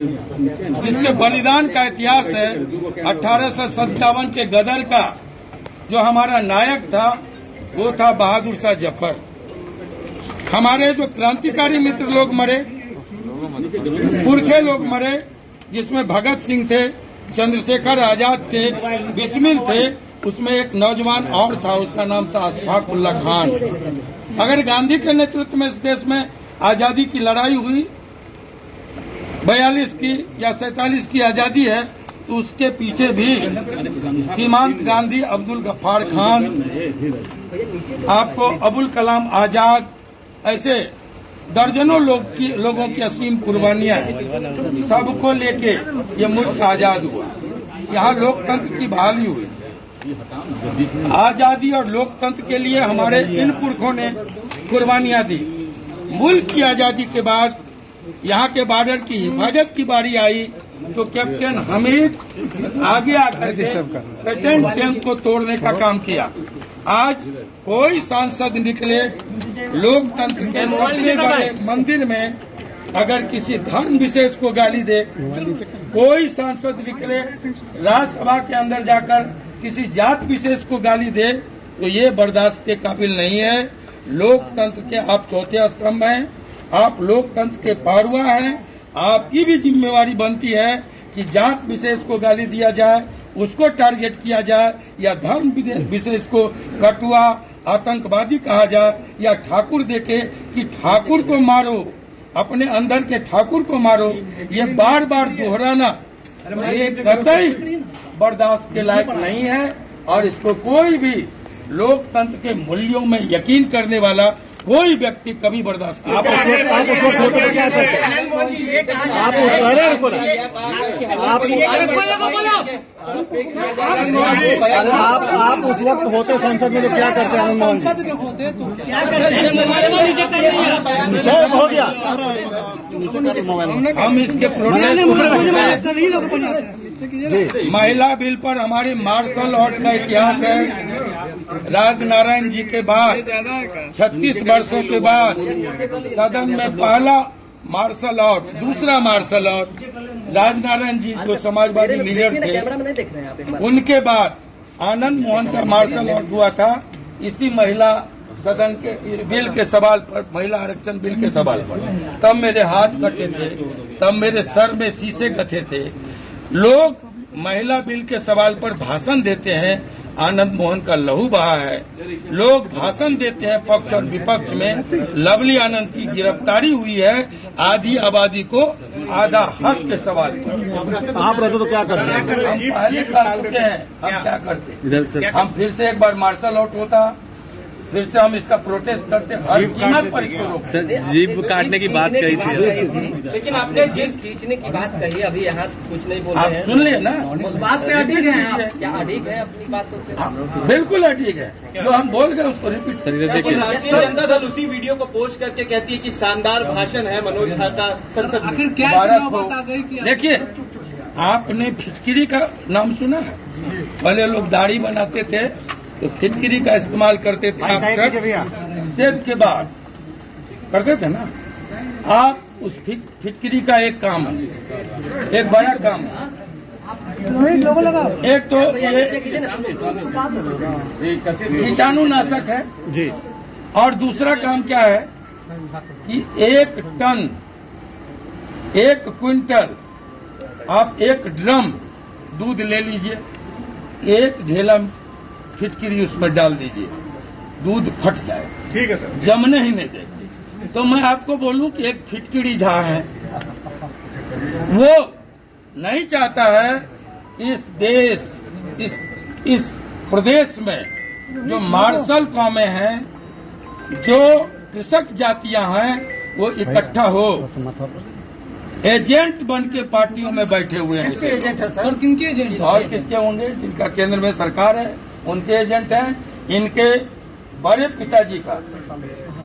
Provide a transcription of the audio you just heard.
जिसके बलिदान का इतिहास है। 1857 के गदर का जो हमारा नायक था वो था बहादुर शाह जफर। हमारे जो क्रांतिकारी मित्र लोग मरे, पुरखे लोग मरे, जिसमें भगत सिंह थे, चंद्रशेखर आजाद थे, बिस्मिल थे, उसमें एक नौजवान और था, उसका नाम था अशफाक उल्ला खान। अगर गांधी के नेतृत्व में इस देश में आजादी की लड़ाई हुई, 42 की या 47 की आजादी है, तो उसके पीछे भी सीमांत गांधी, अब्दुल गफ्फार खान, आपको अबुल कलाम आजाद, ऐसे दर्जनों लोगों की असीम कुर्बानियां हैं। सबको लेके ये मुल्क आजाद हुआ। यहाँ लोकतंत्र की बहाली हुई। आजादी और लोकतंत्र के लिए हमारे इन पुरखों ने कुर्बानियां दी। मुल्क की आजादी के बाद यहाँ के बॉर्डर की हिफाजत की बारी आई तो कैप्टन हमीद आगे आकर पेटेंट कैंप को तोड़ने का काम किया। आज कोई सांसद निकले लोकतंत्र के सबसे बड़े मंदिर में अगर किसी धर्म विशेष को गाली दे, कोई सांसद निकले राज्यसभा के अंदर जाकर किसी जात विशेष को गाली दे, तो ये बर्दाश्त के काबिल नहीं है। लोकतंत्र के आप चौथे स्तंभ हैं, आप लोकतंत्र के पारुआ हैं। आपकी भी जिम्मेवारी बनती है कि जात विशेष को गाली दिया जाए, उसको टारगेट किया जाए, या धर्म विशेष को कटुआ आतंकवादी कहा जाए, या ठाकुर देखे कि ठाकुर को मारो, अपने अंदर के ठाकुर को मारो। ये बार बार दोहराना ये कतई बर्दाश्त के लायक नहीं है। और इसको कोई भी लोकतंत्र के मूल्यों में यकीन करने वाला कोई व्यक्ति कभी बर्दाश्त नहीं। आप उस वक्त होते संसद में तो क्या करते हैं? संसद में होते तो क्या हो गया? हम इसके महिला बिल पर हमारे मार्शल आर्ट का इतिहास है। राजनारायण जी के बाद 36 वर्षों के बाद सदन में पहला मार्शल आर्ट, दूसरा मार्शल आर्ट राजनारायण जी जो समाजवादी लीडर थे, उनके बाद आनंद मोहन का मार्शल आर्ट हुआ था इसी महिला सदन के बिल के सवाल पर, महिला आरक्षण बिल के सवाल पर। तब मेरे हाथ कटे थे, तब मेरे सर में शीशे गथे थे। लोग महिला बिल के सवाल पर भाषण देते हैं, आनंद मोहन का लहू बहा है। लोग भाषण देते हैं पक्ष और विपक्ष में। लवली आनंद की गिरफ्तारी हुई है आधी आबादी को आधा हक के सवाल पर। आप रहते तो क्या करते हैं? हम पहले कर चुके हैं, हम क्या करते? हम फिर से एक बार मार्शल आउट होता, फिर से हम इसका प्रोटेस्ट करते, हर कीमत पर इसको रोकते। जीप काटने की बात कही थी, लेकिन आपने जीप खींचने की बात कही, अभी यहाँ कुछ नहीं बोल रहे हैं। आप सुन ले ना, उस बात पे अडिग हैं आप? क्या अडिग है अपनी बातों पे? बिल्कुल अडिग है। जो हम बोल गए उसको रिपीट। लेकिन राष्ट्रीय जनता दल उसी वीडियो को पोस्ट करके कहती है कि शानदार भाषण है मनोज झा का संसद में। आखिर क्या? देखिए, आपने फिटकिरी का नाम सुना है? पहले लोग दाढ़ी बनाते थे तो फिटकिरी का इस्तेमाल करते थे, सेब के बाद करते थे ना। आप उस फिटकिरी का एक काम है, एक बड़ा काम है। एक तो कीटाणुनाशक है जी, और दूसरा काम क्या है कि 1 टन, 1 क्विंटल आप 1 ड्रम दूध ले लीजिए, 1 ढेला फिटकिरी उसमें डाल दीजिए, दूध फट जाए। ठीक है सर, जमने ही नहीं देगा। तो मैं आपको बोलूं कि एक फिटकिरी झा है, वो नहीं चाहता है इस देश, इस प्रदेश में जो मार्शल कौमें हैं, जो कृषक जातियां हैं, वो इकट्ठा हो। एजेंट बन के पार्टियों में बैठे हुए हैं। किसके एजेंट है सर? किनके एजेंट? और किसके होंगे? जिनका केंद्र में सरकार है उनके एजेंट हैं। इनके बड़े पिताजी का